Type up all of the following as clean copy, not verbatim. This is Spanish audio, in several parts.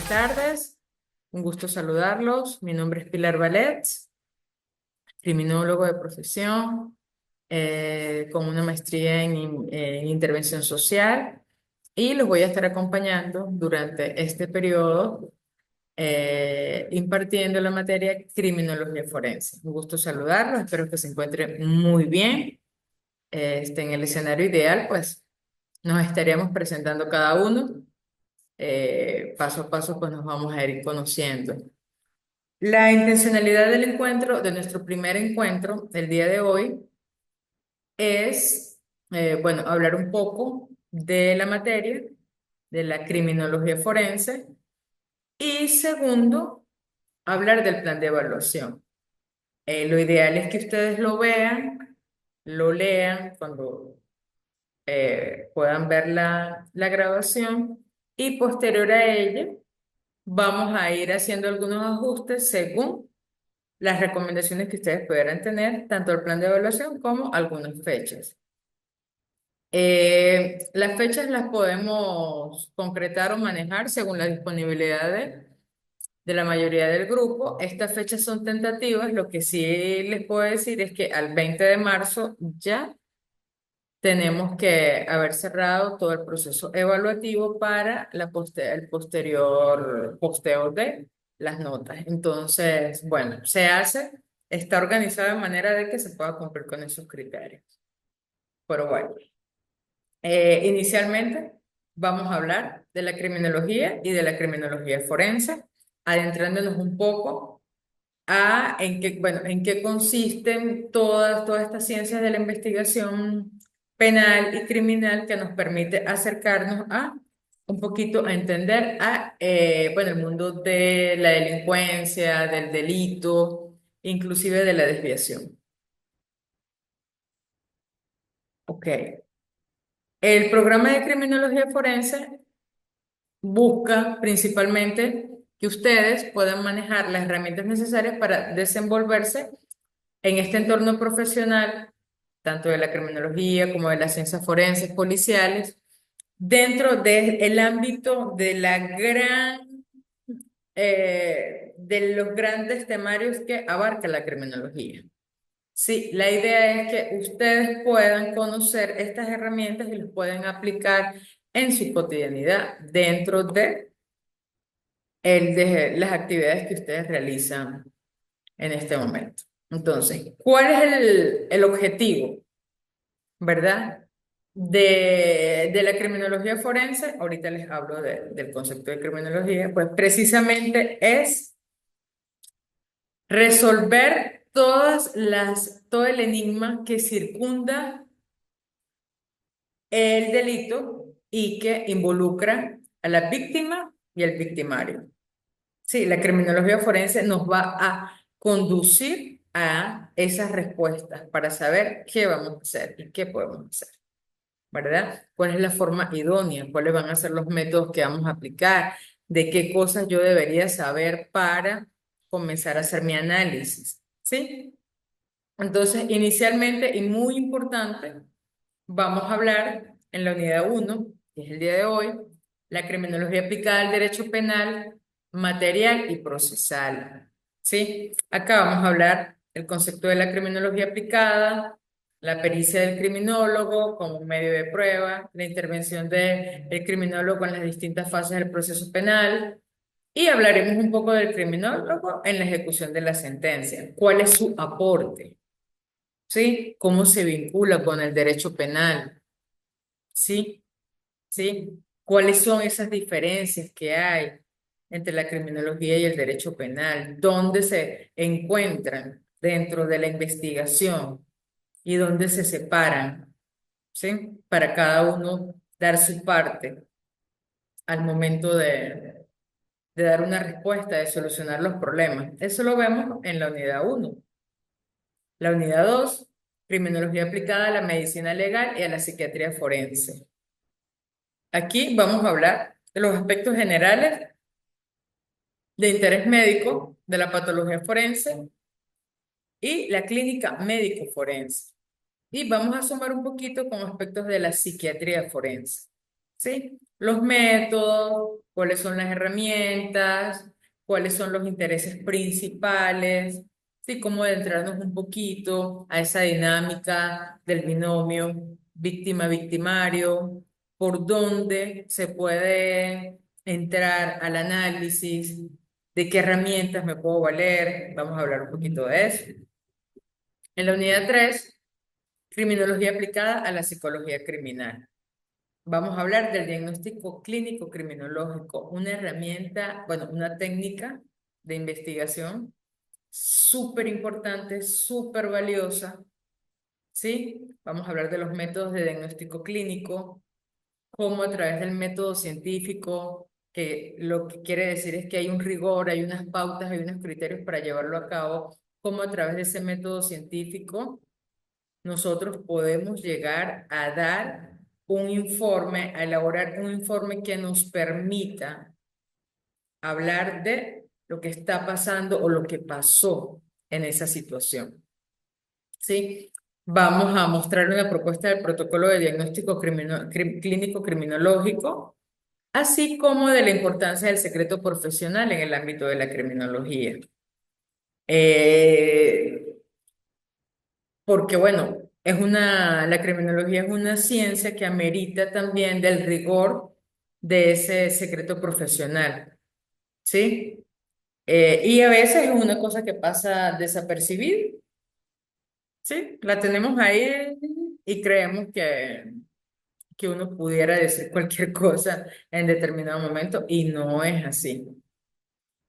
tardes. Un gusto saludarlos. Mi nombre es Pilar Valets, criminólogo de profesión, con una maestría en intervención social y los voy a estar acompañando durante este periodo impartiendo la materia criminología forense. Un gusto saludarlos, espero que se encuentren muy bien. En el escenario ideal, pues nos estaríamos presentando cada uno. Paso a paso, pues nos vamos a ir conociendo. La intencionalidad del encuentro, de nuestro primer encuentro, el día de hoy, es, bueno, hablar un poco de la materia, de la criminología forense, y segundo, hablar del plan de evaluación. Lo ideal es que ustedes lo vean, lo lean cuando puedan ver la grabación y posterior a ella vamos a ir haciendo algunos ajustes según las recomendaciones que ustedes pudieran tener, tanto el plan de evaluación como algunas fechas. Las fechas las podemos concretar o manejar según la disponibilidad de la mayoría del grupo. Estas fechas son tentativas. Lo que sí les puedo decir es que al 20 de marzo ya tenemos que haber cerrado todo el proceso evaluativo para el posterior posteo de las notas. Entonces, bueno, está organizado de manera de que se pueda cumplir con esos criterios. Pero bueno, inicialmente vamos a hablar de la criminología y de la criminología forense, adentrándonos un poco en qué consisten todas estas ciencias de la investigación penal y criminal que nos permite acercarnos a un poquito a entender bueno, el mundo de la delincuencia, del delito, inclusive de la desviación. Ok. El programa de criminología forense busca principalmente que ustedes puedan manejar las herramientas necesarias para desenvolverse en este entorno profesional, tanto de la criminología como de las ciencias forenses, policiales, dentro del ámbito de de los grandes temarios que abarca la criminología. Sí, la idea es que ustedes puedan conocer estas herramientas y las puedan aplicar en su cotidianidad dentro de las actividades que ustedes realizan en este momento. Entonces, ¿cuál es el objetivo, verdad? De la criminología forense, ahorita les hablo del concepto de criminología, pues precisamente es resolver todo el enigma que circunda el delito y que involucra a la víctima y al victimario. Sí, la criminología forense nos va a conducir a esas respuestas para saber qué vamos a hacer y qué podemos hacer, ¿verdad? ¿Cuál es la forma idónea? ¿Cuáles van a ser los métodos que vamos a aplicar? ¿De qué cosas yo debería saber para comenzar a hacer mi análisis? ¿Sí? Entonces, inicialmente y muy importante, vamos a hablar en la unidad uno, que es el día de hoy, la criminología aplicada al derecho penal, material y procesal. ¿Sí? Acá vamos a hablar el concepto de la criminología aplicada, la pericia del criminólogo como medio de prueba, la intervención del criminólogo en las distintas fases del proceso penal y hablaremos un poco del criminólogo en la ejecución de la sentencia. ¿Cuál es su aporte? ¿Sí? ¿Cómo se vincula con el derecho penal? ¿Sí? ¿Sí? ¿Cuáles son esas diferencias que hay entre la criminología y el derecho penal? ¿Dónde se encuentran dentro de la investigación y dónde se separan? ¿Sí? Para cada uno dar su parte al momento de dar una respuesta, de solucionar los problemas. Eso lo vemos en la unidad uno. La unidad 2, criminología aplicada a la medicina legal y a la psiquiatría forense. Aquí vamos a hablar de los aspectos generales de interés médico de la patología forense y la clínica médico forense. Y vamos a sumar un poquito con aspectos de la psiquiatría forense. ¿sí? Los métodos, cuáles son las herramientas, cuáles son los intereses principales, ¿sí? Cómo adentrarnos un poquito a esa dinámica del binomio víctima-victimario, por dónde se puede entrar al análisis, de qué herramientas me puedo valer. Vamos a hablar un poquito de eso. En la unidad 3, criminología aplicada a la psicología criminal. Vamos a hablar del diagnóstico clínico criminológico, una herramienta, bueno, una técnica de investigación súper importante, súper valiosa, ¿sí? Vamos a hablar de los métodos de diagnóstico clínico, cómo a través del método científico, que lo que quiere decir es que hay un rigor, hay unas pautas, hay unos criterios para llevarlo a cabo, cómo a través de ese método científico nosotros podemos llegar a dar un informe, a elaborar un informe que nos permita hablar de lo que está pasando o lo que pasó en esa situación. ¿Sí? Vamos a mostrar una propuesta del protocolo de diagnóstico clínico criminológico, así como de la importancia del secreto profesional en el ámbito de la criminología. Eh, Porque bueno, la criminología es una ciencia que amerita también del rigor de ese secreto profesional, ¿sí? Y a veces es una cosa que pasa desapercibida, ¿sí? La tenemos ahí y creemos que uno pudiera decir cualquier cosa en determinado momento y no es así.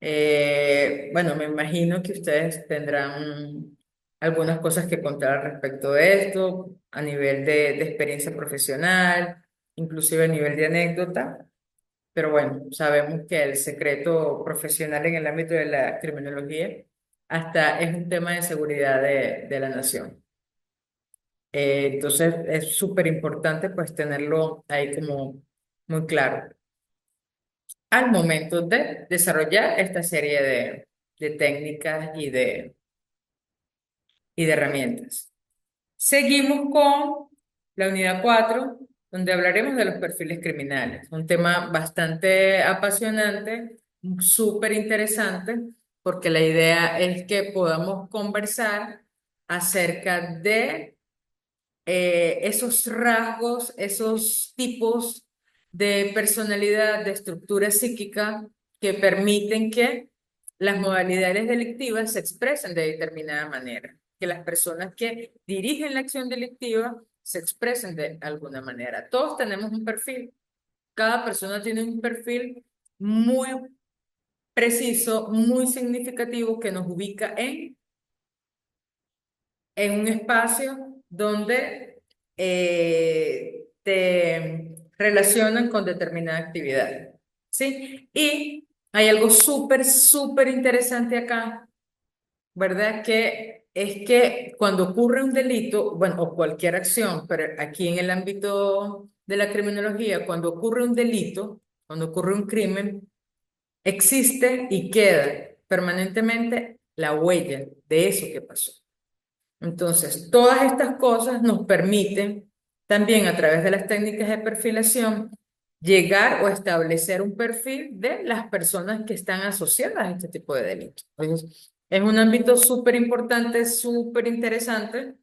Bueno, me imagino que ustedes tendrán algunas cosas que contar al respecto de esto, a nivel de experiencia profesional, inclusive a nivel de anécdota, pero bueno, sabemos que el secreto profesional en el ámbito de la criminología hasta es un tema de seguridad de la nación. Entonces es súper importante pues tenerlo ahí como muy claro al momento de desarrollar esta serie de técnicas y de herramientas. Seguimos con la unidad 4, donde hablaremos de los perfiles criminales, un tema bastante apasionante, súper interesante, porque la idea es que podamos conversar acerca de esos rasgos, esos tipos de personalidad, de estructura psíquica que permiten que las modalidades delictivas se expresen de determinada manera, que las personas que dirigen la acción delictiva se expresen de alguna manera. Todos tenemos un perfil, cada persona tiene un perfil muy preciso, muy significativo que nos ubica en un espacio donde te relacionan con determinada actividad. ¿Sí? Y hay algo súper, súper interesante acá, ¿verdad? Que es que cuando ocurre un delito, bueno, o cualquier acción, pero aquí en el ámbito de la criminología, cuando ocurre un delito, cuando ocurre un crimen, existe y queda permanentemente la huella de eso que pasó. Entonces, todas estas cosas nos permiten también a través de las técnicas de perfilación llegar o establecer un perfil de las personas que están asociadas a este tipo de delitos. Entonces, es un ámbito súper importante, súper interesante.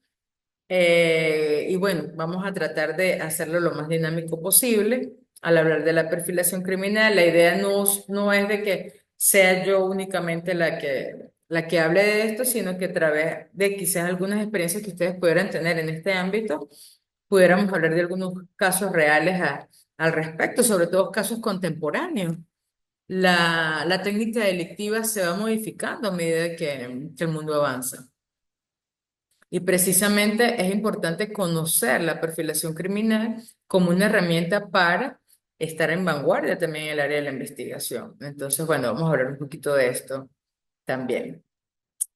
Y bueno, vamos a tratar de hacerlo lo más dinámico posible. Al hablar de la perfilación criminal, la idea no es de que sea yo únicamente la que hable de esto, sino que a través de quizás algunas experiencias que ustedes pudieran tener en este ámbito, pudiéramos hablar de algunos casos reales al respecto, sobre todo casos contemporáneos. La técnica delictiva se va modificando a medida que el mundo avanza. Y precisamente es importante conocer la perfilación criminal como una herramienta para estar en vanguardia también en el área de la investigación. Entonces, bueno, vamos a hablar un poquito de esto también.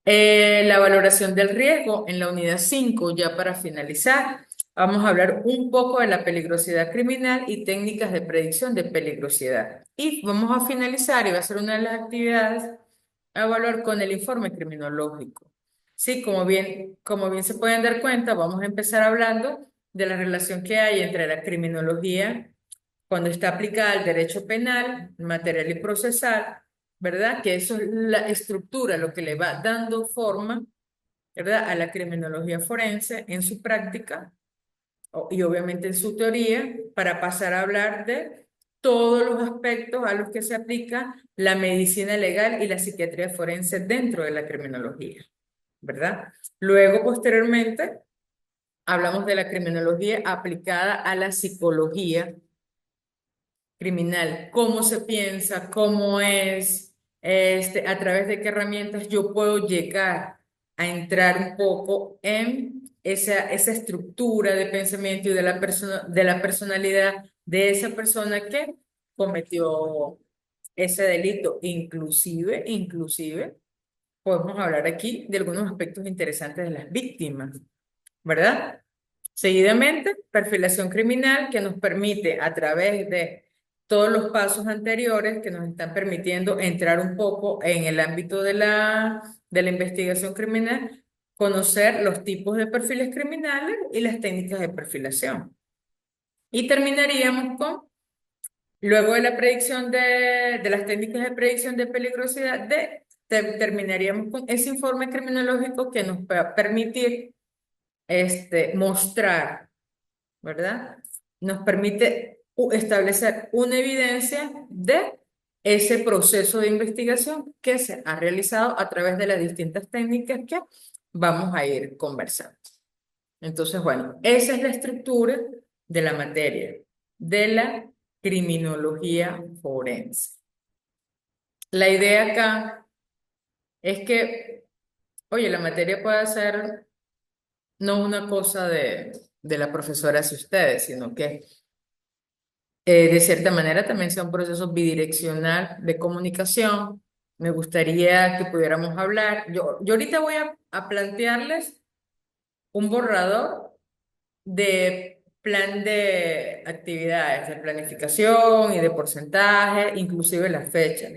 La valoración del riesgo en la unidad 5 ya para finalizar, vamos a hablar un poco de la peligrosidad criminal y técnicas de predicción de peligrosidad. Y vamos a finalizar, y va a ser una de las actividades, a evaluar con el informe criminológico. Sí, como bien se pueden dar cuenta, vamos a empezar hablando de la relación que hay entre la criminología cuando está aplicada al derecho penal, material y procesal, ¿verdad? Que eso es la estructura, lo que le va dando forma, ¿verdad? A la criminología forense en su práctica y obviamente en su teoría, para pasar a hablar de todos los aspectos a los que se aplica la medicina legal y la psiquiatría forense dentro de la criminología, ¿verdad? Luego, posteriormente, hablamos de la criminología aplicada a la psicología criminal, cómo se piensa, cómo es, a través de qué herramientas yo puedo llegar a entrar un poco en esa estructura de pensamiento y de la persona, de la personalidad de esa persona que cometió ese delito. Inclusive, podemos hablar aquí de algunos aspectos interesantes de las víctimas, ¿verdad? Seguidamente, perfilación criminal que nos permite a través de todos los pasos anteriores que nos están permitiendo entrar un poco en el ámbito de la investigación criminal, conocer los tipos de perfiles criminales y las técnicas de perfilación. Y terminaríamos con, luego de la predicción de las técnicas de predicción de peligrosidad, terminaríamos con ese informe criminológico que nos va a permitir mostrar, ¿verdad? Nos permite establecer una evidencia de ese proceso de investigación que se ha realizado a través de las distintas técnicas que vamos a ir conversando. Entonces, bueno, esa es la estructura de la materia de la criminología forense. La idea acá es que, oye, la materia puede ser no una cosa de la profesora hacia ustedes, sino que de cierta manera también sea un proceso bidireccional de comunicación. Me gustaría que pudiéramos hablar. Yo ahorita voy a plantearles un borrador de plan de actividades, de planificación y de porcentaje, inclusive la fecha.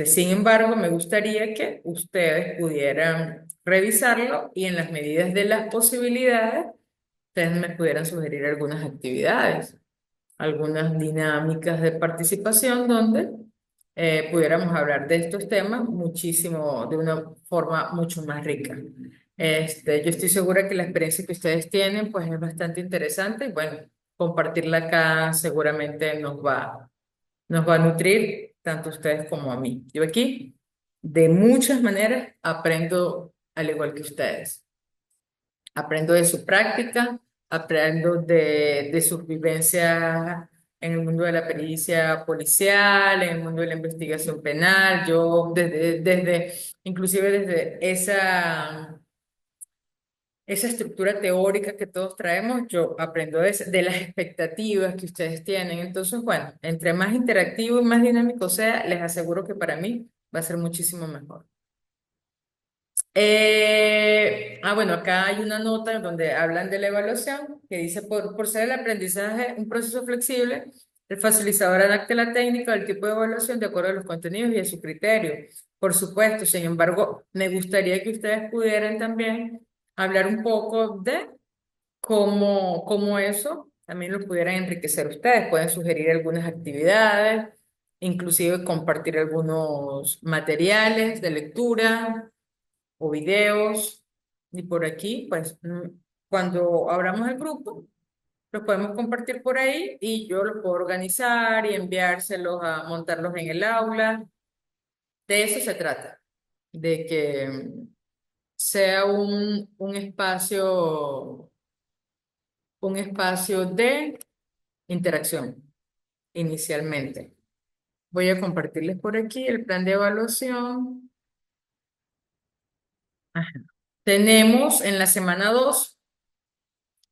Sin embargo, me gustaría que ustedes pudieran revisarlo y en las medidas de las posibilidades, ustedes me pudieran sugerir algunas actividades, algunas dinámicas de participación donde pudiéramos hablar de estos temas muchísimo, de una forma mucho más rica. Yo estoy segura que la experiencia que ustedes tienen pues es bastante interesante y bueno, compartirla acá seguramente nos va a nutrir tanto a ustedes como a mí. Yo aquí de muchas maneras aprendo al igual que ustedes. Aprendo de su práctica, aprendo de sus vivencias en el mundo de la pericia policial, en el mundo de la investigación penal. Yo inclusive desde esa estructura teórica que todos traemos, yo aprendo de las expectativas que ustedes tienen. Entonces, bueno, entre más interactivo y más dinámico sea, les aseguro que para mí va a ser muchísimo mejor. Bueno, acá hay una nota donde hablan de la evaluación que dice, por ser el aprendizaje un proceso flexible, el facilitador adapta la técnica del tipo de evaluación de acuerdo a los contenidos y a su criterio. Por supuesto, sin embargo, me gustaría que ustedes pudieran también hablar un poco de cómo eso también lo pudieran enriquecer ustedes. Pueden sugerir algunas actividades, inclusive compartir algunos materiales de lectura o videos. Y por aquí, pues, cuando abramos el grupo, los podemos compartir por ahí y yo los puedo organizar y enviárselos a montarlos en el aula. De eso se trata, de que sea un espacio de interacción inicialmente. Voy a compartirles por aquí el plan de evaluación. Ajá. Tenemos en la semana 2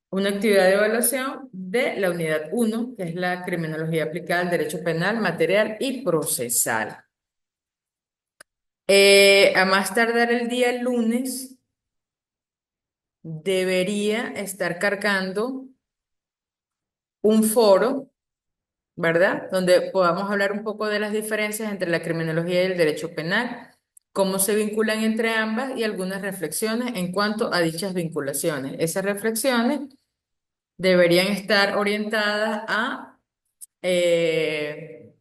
una actividad de evaluación de la unidad 1, que es la criminología aplicada al derecho penal, material y procesal. A más tardar el día lunes, debería estar cargando un foro, ¿verdad? Donde podamos hablar un poco de las diferencias entre la criminología y el derecho penal, cómo se vinculan entre ambas y algunas reflexiones en cuanto a dichas vinculaciones. Esas reflexiones deberían estar orientadas a eh,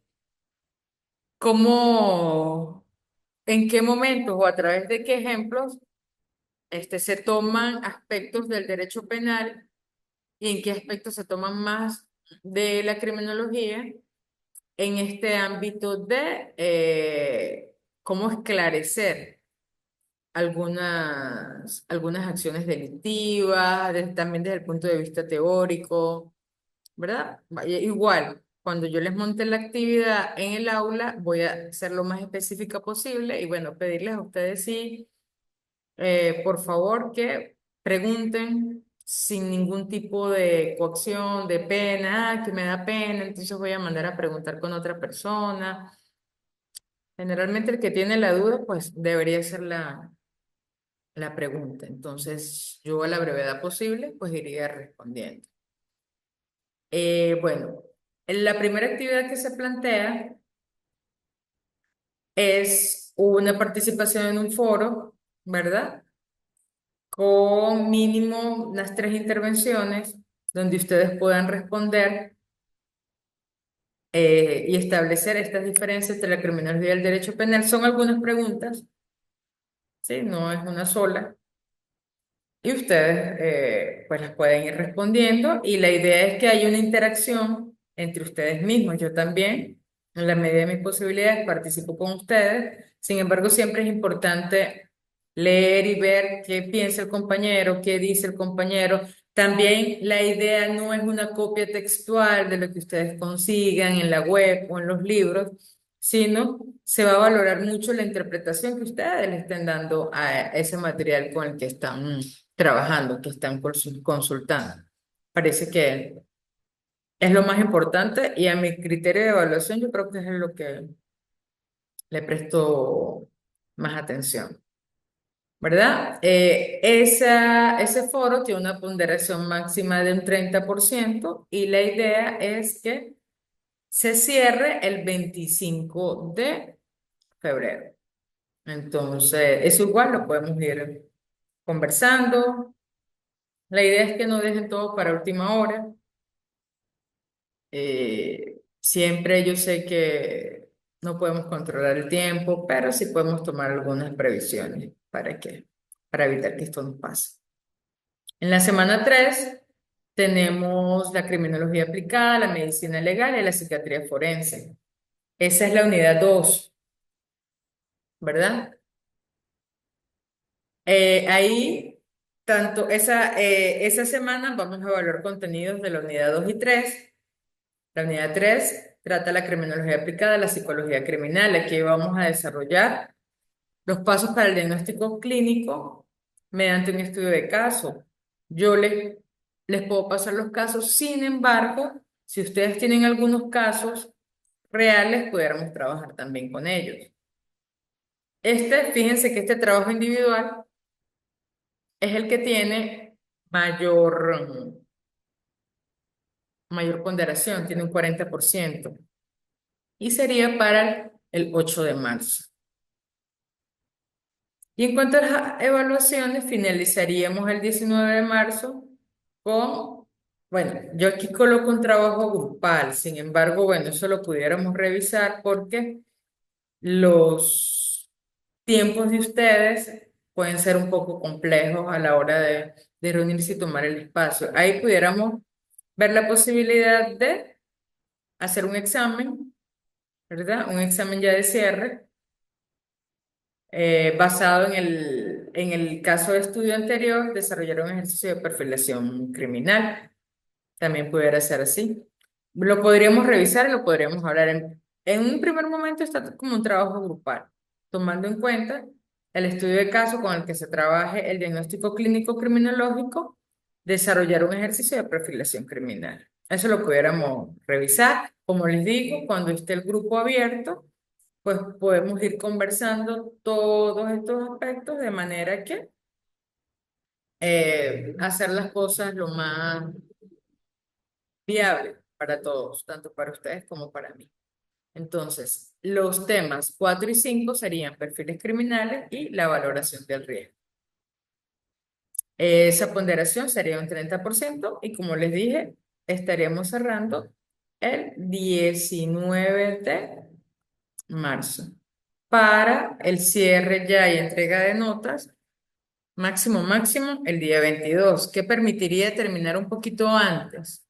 cómo, en qué momentos o a través de qué ejemplos se toman aspectos del derecho penal y en qué aspectos se toman más de la criminología en este ámbito de cómo esclarecer algunas acciones delictivas, también desde el punto de vista teórico, ¿verdad? Igual, cuando yo les monte la actividad en el aula, voy a ser lo más específica posible y bueno, pedirles a ustedes sí, por favor, que pregunten sin ningún tipo de coacción, de pena, que me da pena, entonces voy a mandar a preguntar con otra persona. Generalmente el que tiene la duda, pues debería ser la pregunta. Entonces, yo a la brevedad posible, pues iría respondiendo. Bueno, la primera actividad que se plantea es una participación en un foro, ¿verdad? Con mínimo unas 3 intervenciones donde ustedes puedan responder y establecer estas diferencias entre la criminología y el derecho penal. Son algunas preguntas, ¿sí? No es una sola. Y ustedes pues las pueden ir respondiendo y la idea es que haya una interacción entre ustedes mismos. Yo también, en la medida de mis posibilidades, participo con ustedes. Sin embargo, siempre es importante leer y ver qué piensa el compañero, qué dice el compañero. También la idea no es una copia textual de lo que ustedes consigan en la web o en los libros, sino se va a valorar mucho la interpretación que ustedes le estén dando a ese material con el que están trabajando, que están consultando. Parece que es lo más importante y a mi criterio de evaluación yo creo que es lo que le presto más atención, ¿verdad? Ese foro tiene una ponderación máxima de un 30% y la idea es que se cierre el 25 de febrero. Entonces, eso igual lo podemos ir conversando. La idea es que no dejen todo para última hora. Siempre yo sé que no podemos controlar el tiempo, pero sí podemos tomar algunas previsiones para evitar que esto nos pase. En la semana 3 tenemos la criminología aplicada, la medicina legal y la psiquiatría forense. Esa es la unidad 2, ¿verdad? Ahí, esa semana vamos a evaluar contenidos de la unidad 2 y 3. La unidad 3 trata la criminología aplicada a la psicología criminal. Aquí vamos a desarrollar los pasos para el diagnóstico clínico mediante un estudio de caso. Yo les puedo pasar los casos, sin embargo, si ustedes tienen algunos casos reales, pudiéramos trabajar también con ellos. Fíjense que este trabajo individual es el que tiene mayor ponderación, tiene un 40% y sería para el 8 de marzo. Y en cuanto a las evaluaciones, finalizaríamos el 19 de marzo con, bueno, yo aquí coloco un trabajo grupal, sin embargo, bueno, eso lo pudiéramos revisar porque los tiempos de ustedes pueden ser un poco complejos a la hora de reunirse y tomar el espacio. Ahí pudiéramos ver la posibilidad de hacer un examen, ¿verdad? Un examen ya de cierre basado en el caso de estudio anterior, desarrollar un ejercicio de perfilación criminal. También pudiera ser así. Lo podríamos revisar y lo podríamos hablar. En un primer momento está como un trabajo grupal, tomando en cuenta el estudio de caso con el que se trabaje el diagnóstico clínico criminológico, desarrollar un ejercicio de perfilación criminal. Eso lo pudiéramos revisar. Como les digo, cuando esté el grupo abierto, pues podemos ir conversando todos estos aspectos de manera que hacer las cosas lo más viable para todos, tanto para ustedes como para mí. Entonces, los temas 4 y 5 serían perfiles criminales y la valoración del riesgo. Esa ponderación sería un 30% y como les dije, estaríamos cerrando el 19 de marzo. Para el cierre ya y entrega de notas, máximo el día 22, que permitiría terminar un poquito antes,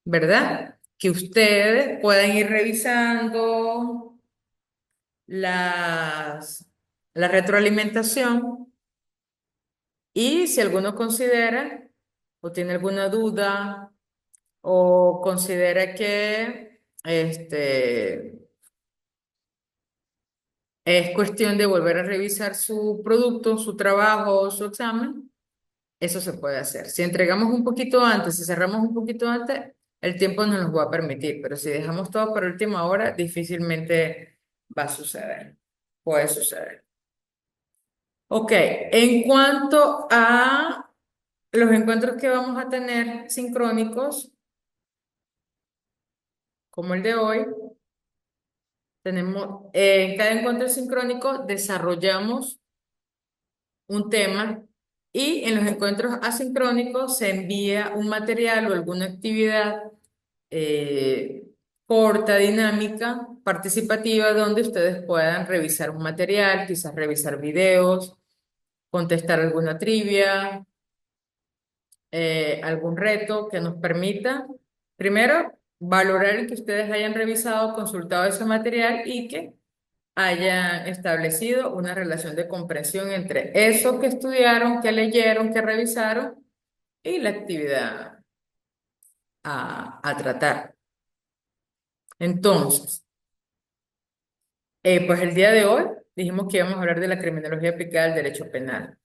¿verdad? Que ustedes puedan ir revisando las, la retroalimentación y si alguno considera o tiene alguna duda o considera que es cuestión de volver a revisar su producto, su trabajo o su examen, eso se puede hacer. Si entregamos un poquito antes, si cerramos un poquito antes, el tiempo no nos va a permitir, pero si dejamos todo para última hora, difícilmente va a suceder. Puede suceder. Ok, en cuanto a los encuentros que vamos a tener sincrónicos, como el de hoy, tenemos, en cada encuentro sincrónico desarrollamos un tema y en los encuentros asincrónicos se envía un material o alguna actividad eh, corta, dinámica, participativa, donde ustedes puedan revisar un material, quizás revisar videos, contestar alguna trivia, algún reto que nos permita, primero, valorar el que ustedes hayan revisado, consultado ese material y que hayan establecido una relación de comprensión entre eso que estudiaron, que leyeron, que revisaron y la actividad a tratar. Entonces, pues el día de hoy dijimos que íbamos a hablar de la criminología aplicada al derecho penal.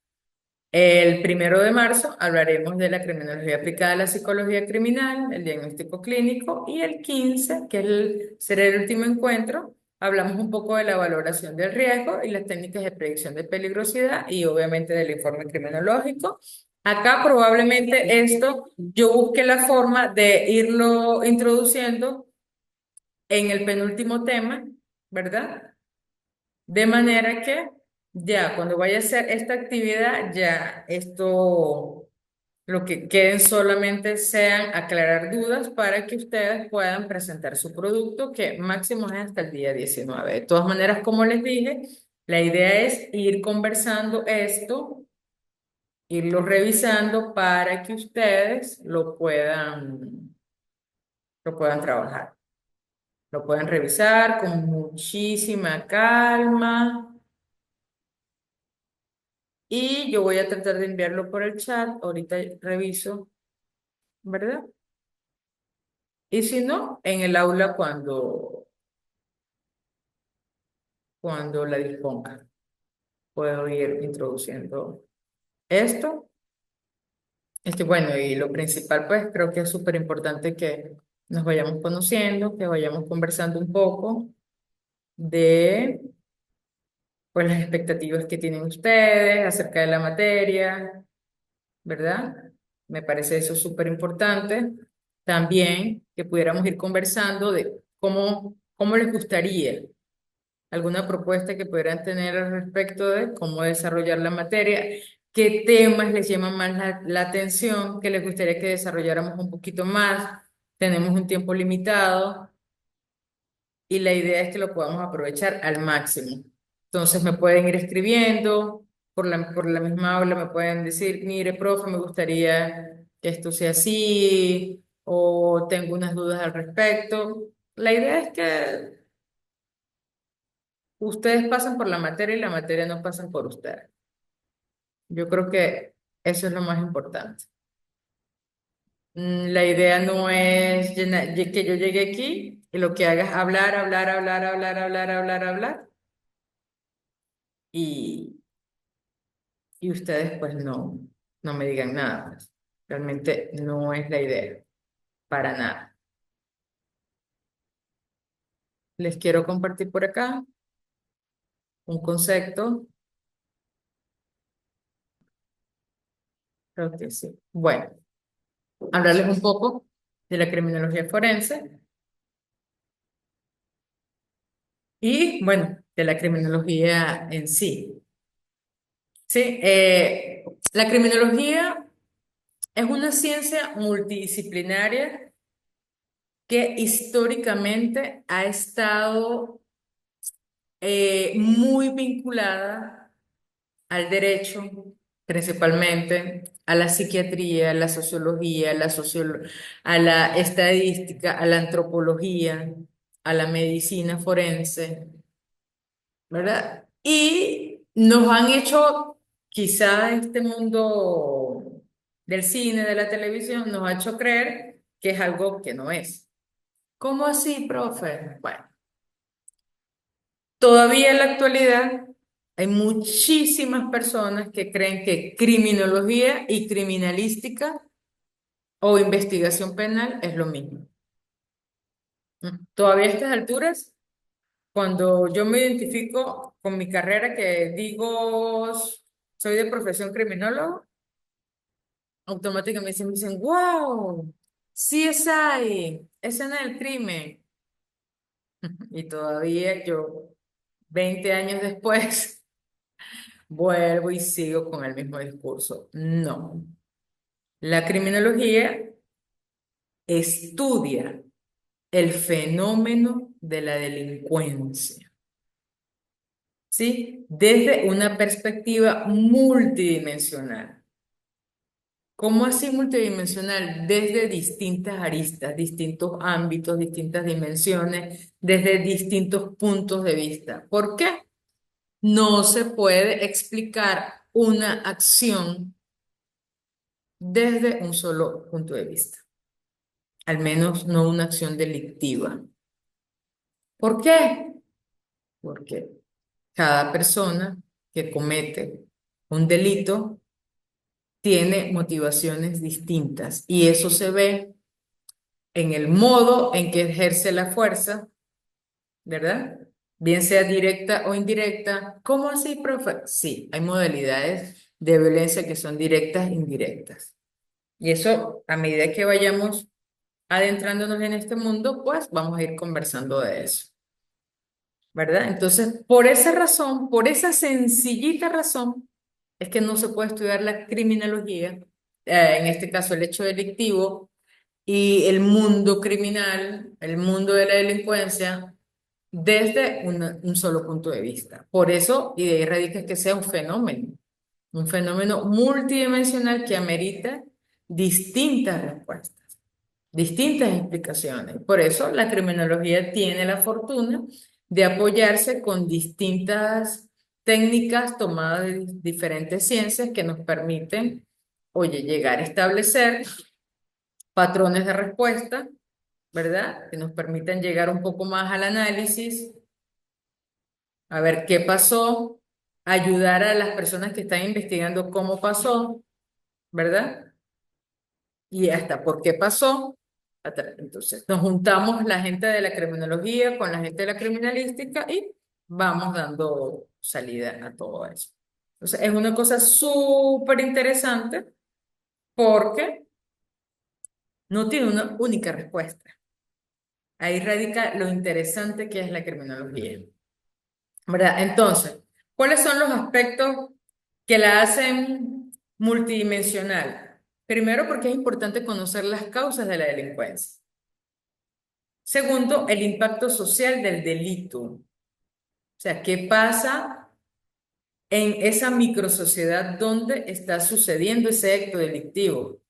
El 1 de marzo hablaremos de la criminología aplicada a la psicología criminal, el diagnóstico clínico, y el 15, será el último encuentro, hablamos un poco de la valoración del riesgo y las técnicas de predicción de peligrosidad y obviamente del informe criminológico. Acá probablemente esto yo busque la forma de irlo introduciendo en el penúltimo tema, ¿verdad? De manera que ya cuando vaya a hacer esta actividad, ya esto, lo que queden solamente sean aclarar dudas para que ustedes puedan presentar su producto, que máximo es hasta el día 19. De todas maneras, como les dije, la idea es ir conversando esto, irlo revisando para que ustedes lo puedan trabajar, lo puedan revisar con muchísima calma. Y yo voy a tratar de enviarlo por el chat. Ahorita reviso, ¿verdad? Y si no, en el aula cuando la disponga. Puedo ir introduciendo esto. Bueno, y lo principal, pues creo que es súper importante que nos vayamos conociendo, que vayamos conversando un poco de pues, las expectativas que tienen ustedes acerca de la materia, ¿verdad? Me parece eso súper importante. También que pudiéramos ir conversando de cómo les gustaría, alguna propuesta que pudieran tener al respecto de cómo desarrollar la materia, qué temas les llaman más la atención, que les gustaría que desarrolláramos un poquito más. Tenemos un tiempo limitado y la idea es que lo podamos aprovechar al máximo. Entonces me pueden ir escribiendo por la misma aula, me pueden decir, mire, profe, me gustaría que esto sea así o tengo unas dudas al respecto. La idea es que ustedes pasen por la materia y la materia no pasen por ustedes. Yo creo que eso es lo más importante. La idea no es que yo llegue aquí y lo que haga es hablar, hablar, hablar, hablar, hablar, hablar, hablar y y ustedes pues no me digan nada, pues. Realmente no es la idea, para nada. Les quiero compartir por acá un concepto, creo que sí. Bueno, hablarles un poco de la criminología forense y, bueno, de la criminología en sí. Sí, la criminología es una ciencia multidisciplinaria que históricamente ha estado muy vinculada al derecho, principalmente, a la psiquiatría, a la sociología, a la estadística, a la antropología, a la medicina forense, ¿verdad? Y nos han hecho, quizá este mundo del cine, de la televisión, nos ha hecho creer que es algo que no es. ¿Cómo así, profe? Bueno, todavía en la actualidad hay muchísimas personas que creen que criminología y criminalística o investigación penal es lo mismo. Todavía a estas alturas, cuando yo me identifico con mi carrera, que digo soy de profesión criminólogo, automáticamente me dicen, wow, CSI, escena del crimen. Y todavía yo, 20 años después, vuelvo y sigo con el mismo discurso. No. La criminología estudia el fenómeno de la delincuencia, ¿sí? Desde una perspectiva multidimensional. ¿Cómo así multidimensional? Desde distintas aristas, distintos ámbitos, distintas dimensiones, desde distintos puntos de vista. ¿Por qué? No se puede explicar una acción desde un solo punto de vista, al menos no una acción delictiva. ¿Por qué? Porque cada persona que comete un delito tiene motivaciones distintas y eso se ve en el modo en que ejerce la fuerza, ¿verdad? Bien sea directa o indirecta. ¿Cómo así, profe? Sí, hay modalidades de violencia que son directas e indirectas. Y eso, a medida que vayamos adentrándonos en este mundo, pues vamos a ir conversando de eso, ¿verdad? Entonces, por esa razón, por esa sencillita razón, es que no se puede estudiar la criminología, en este caso el hecho delictivo y el mundo criminal, el mundo de la delincuencia, desde un solo punto de vista. Por eso, y de ahí radica que sea un fenómeno multidimensional que amerita distintas respuestas, distintas explicaciones. Por eso la criminología tiene la fortuna de apoyarse con distintas técnicas tomadas de diferentes ciencias que nos permiten, oye, llegar a establecer patrones de respuesta, ¿verdad? Que nos permitan llegar un poco más al análisis, a ver qué pasó, ayudar a las personas que están investigando cómo pasó, ¿verdad? Y hasta por qué pasó. Entonces, nos juntamos la gente de la criminología con la gente de la criminalística y vamos dando salida a todo eso. Entonces, es una cosa súper interesante porque no tiene una única respuesta. Ahí radica lo interesante que es la criminología, ¿verdad? Entonces, ¿cuáles son los aspectos que la hacen multidimensional? Primero, porque es importante conocer las causas de la delincuencia. Segundo, el impacto social del delito. O sea, ¿qué pasa en esa microsociedad donde está sucediendo ese acto delictivo?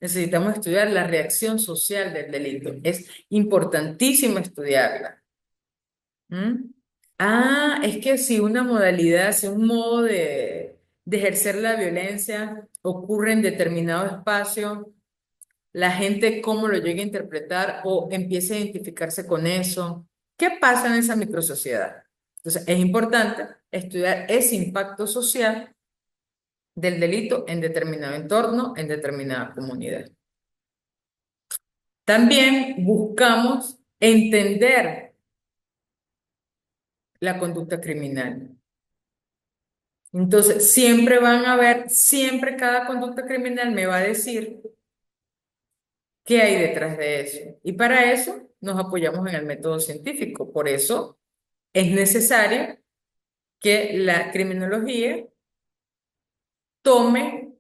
Necesitamos estudiar la reacción social del delito. Es importantísimo estudiarla. ¿Mm? Ah, es que si una modalidad, si un modo de ejercer la violencia ocurre en determinado espacio, la gente cómo lo llega a interpretar o empieza a identificarse con eso. ¿Qué pasa en esa microsociedad? Entonces, es importante estudiar ese impacto social del delito en determinado entorno, en determinada comunidad. También buscamos entender la conducta criminal. Entonces, siempre van a ver, siempre cada conducta criminal me va a decir qué hay detrás de eso. Y para eso nos apoyamos en el método científico. Por eso es necesario que la criminología tome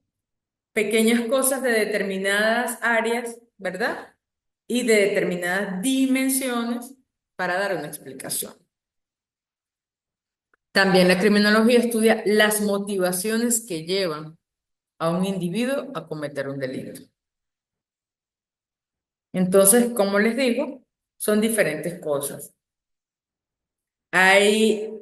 pequeñas cosas de determinadas áreas, ¿verdad? y de determinadas dimensiones para dar una explicación. También la criminología estudia las motivaciones que llevan a un individuo a cometer un delito. Entonces, como les digo, son diferentes cosas. Hay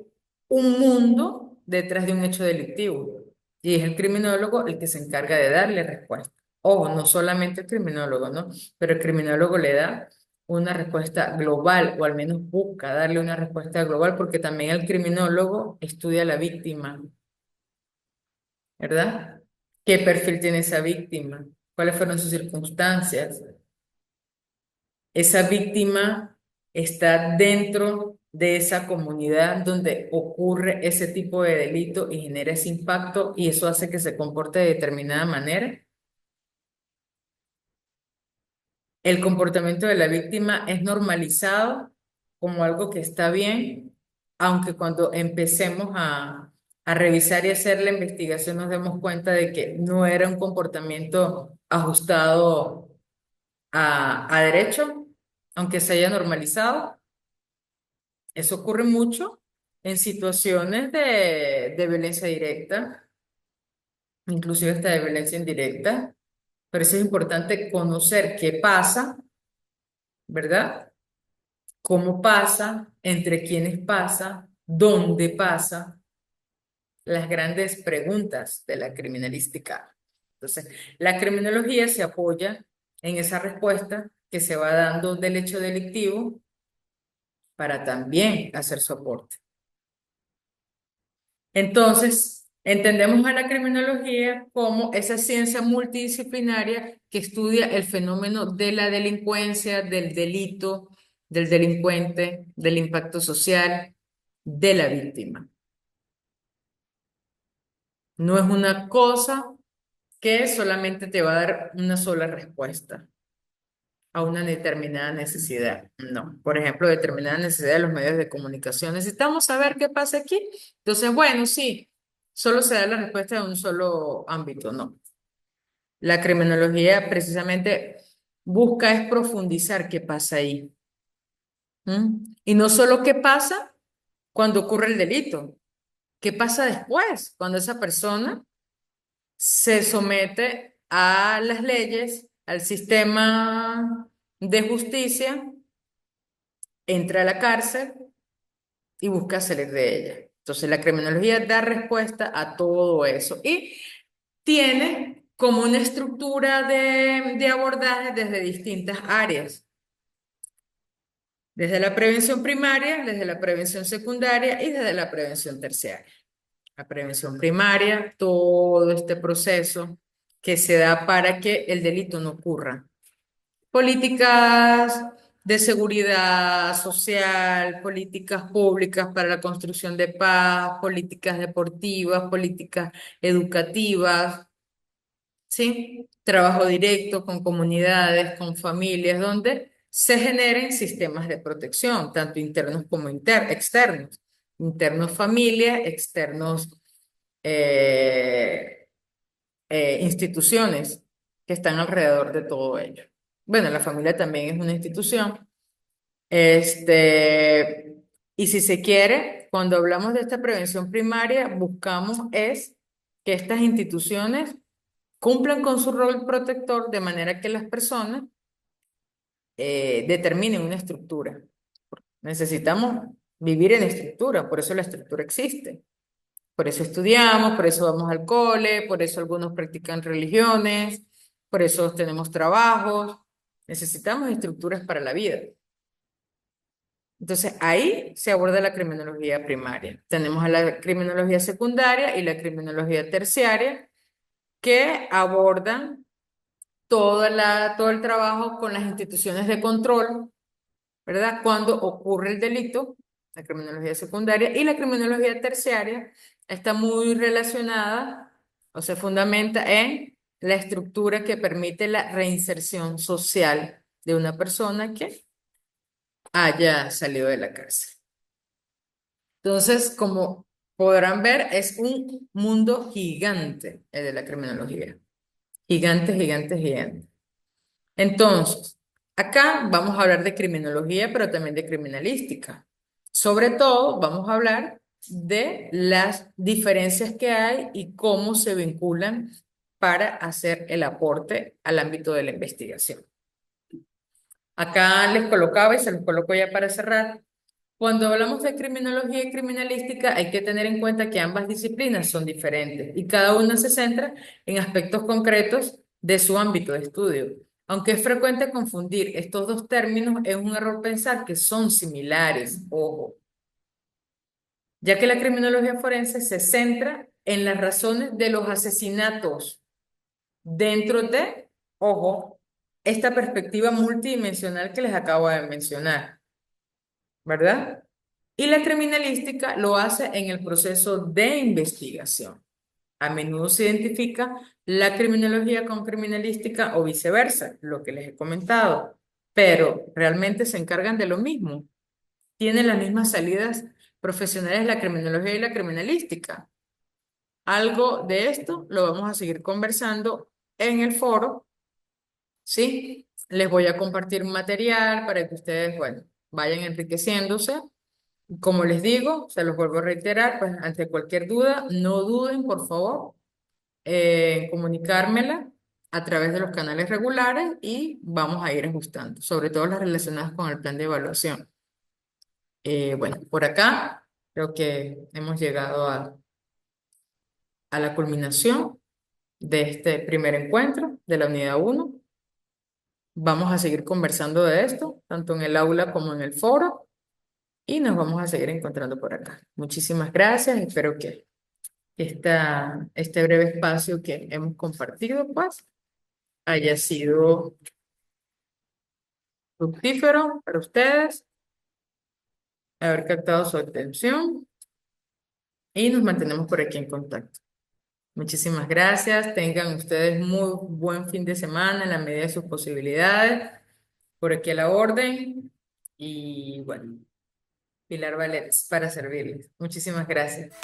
un mundo detrás de un hecho delictivo y es el criminólogo el que se encarga de darle respuesta. Ojo, no solamente el criminólogo, ¿no? Pero el criminólogo le da una respuesta global o al menos busca darle una respuesta global porque también el criminólogo estudia a la víctima, ¿verdad? ¿Qué perfil tiene esa víctima? ¿Cuáles fueron sus circunstancias? Esa víctima está dentro de esa comunidad donde ocurre ese tipo de delito y genera ese impacto y eso hace que se comporte de determinada manera. El comportamiento de la víctima es normalizado como algo que está bien, aunque cuando empecemos a revisar y hacer la investigación nos demos cuenta de que no era un comportamiento ajustado a derecho, aunque se haya normalizado. Eso ocurre mucho en situaciones de violencia directa, inclusive hasta de violencia indirecta. Por eso es importante conocer qué pasa, ¿verdad? Cómo pasa, entre quiénes pasa, dónde pasa, las grandes preguntas de la criminalística. Entonces, la criminología se apoya en esa respuesta que se va dando del hecho delictivo para también hacer soporte. Entonces, entendemos a la criminología como esa ciencia multidisciplinaria que estudia el fenómeno de la delincuencia, del delito, del delincuente, del impacto social, de la víctima. No es una cosa que solamente te va a dar una sola respuesta a una determinada necesidad. No. Por ejemplo, determinada necesidad de los medios de comunicación. Necesitamos saber qué pasa aquí. Entonces, bueno, sí, solo se da la respuesta de un solo ámbito. No. La criminología precisamente busca es profundizar qué pasa ahí. ¿Mm? Y no solo qué pasa cuando ocurre el delito, qué pasa después, cuando esa persona se somete a las leyes, al sistema de justicia, entra a la cárcel y busca salir de ella. Entonces, la criminología da respuesta a todo eso y tiene como una estructura de abordaje desde distintas áreas, desde la prevención primaria, desde la prevención secundaria y desde la prevención terciaria. La prevención primaria, todo este proceso que se da para que el delito no ocurra. Políticas de seguridad social, políticas públicas para la construcción de paz, políticas deportivas, políticas educativas, ¿sí? Trabajo directo con comunidades, con familias, donde se generen sistemas de protección, tanto internos como externos. Internos familias, externos eh, instituciones que están alrededor de todo ello. Bueno, la familia también es una institución. Este, y si se quiere, cuando hablamos de esta prevención primaria, buscamos es que estas instituciones cumplan con su rol protector de manera que las personas determinen una estructura. Necesitamos vivir en estructura, por eso la estructura existe. Por eso estudiamos, por eso vamos al cole, por eso algunos practican religiones, por eso tenemos trabajos. Necesitamos estructuras para la vida. Entonces ahí se aborda la criminología primaria. Tenemos a la criminología secundaria y la criminología terciaria que abordan todo el trabajo con las instituciones de control, ¿verdad? Cuando ocurre el delito, la criminología secundaria y la criminología terciaria está muy relacionada o se fundamenta en la estructura que permite la reinserción social de una persona que haya salido de la cárcel. Entonces, como podrán ver, es un mundo gigante el de la criminología. Gigante, gigante, gigante. Entonces, Acá vamos a hablar de criminología, pero también de criminalística. Sobre todo, vamos a hablar de las diferencias que hay y cómo se vinculan para hacer el aporte al ámbito de la investigación. Acá les colocaba y se los coloco ya para cerrar. Cuando hablamos de criminología y criminalística, hay que tener en cuenta que ambas disciplinas son diferentes y cada una se centra en aspectos concretos de su ámbito de estudio. Aunque es frecuente confundir estos dos términos, es un error pensar que son similares, ojo, ya que la criminología forense se centra en las razones de los asesinatos dentro de, ojo, esta perspectiva multidimensional que les acabo de mencionar, ¿verdad? Y la criminalística lo hace en el proceso de investigación. A menudo se identifica la criminología con criminalística o viceversa, lo que les he comentado, pero realmente se encargan de lo mismo. Tienen las mismas salidas profesionales la criminología y la criminalística. Algo de esto lo vamos a seguir conversando en el foro, ¿sí? Les voy a compartir un material para que ustedes, bueno, vayan enriqueciéndose. Como les digo, se los vuelvo a reiterar, pues ante cualquier duda, no duden, por favor, en comunicármela a través de los canales regulares y vamos a ir ajustando, sobre todo las relacionadas con el plan de evaluación. Bueno, por acá creo que hemos llegado a la culminación de este primer encuentro de la unidad uno. Vamos a seguir conversando de esto, tanto en el aula como en el foro, y nos vamos a seguir encontrando por acá. Muchísimas gracias, espero que este breve espacio que hemos compartido, pues, haya sido fructífero para ustedes, haber captado su atención y nos mantenemos por aquí en contacto. Muchísimas gracias, tengan ustedes muy buen fin de semana en la medida de sus posibilidades, por aquí a la orden y bueno, Pilar Valets para servirles. Muchísimas gracias.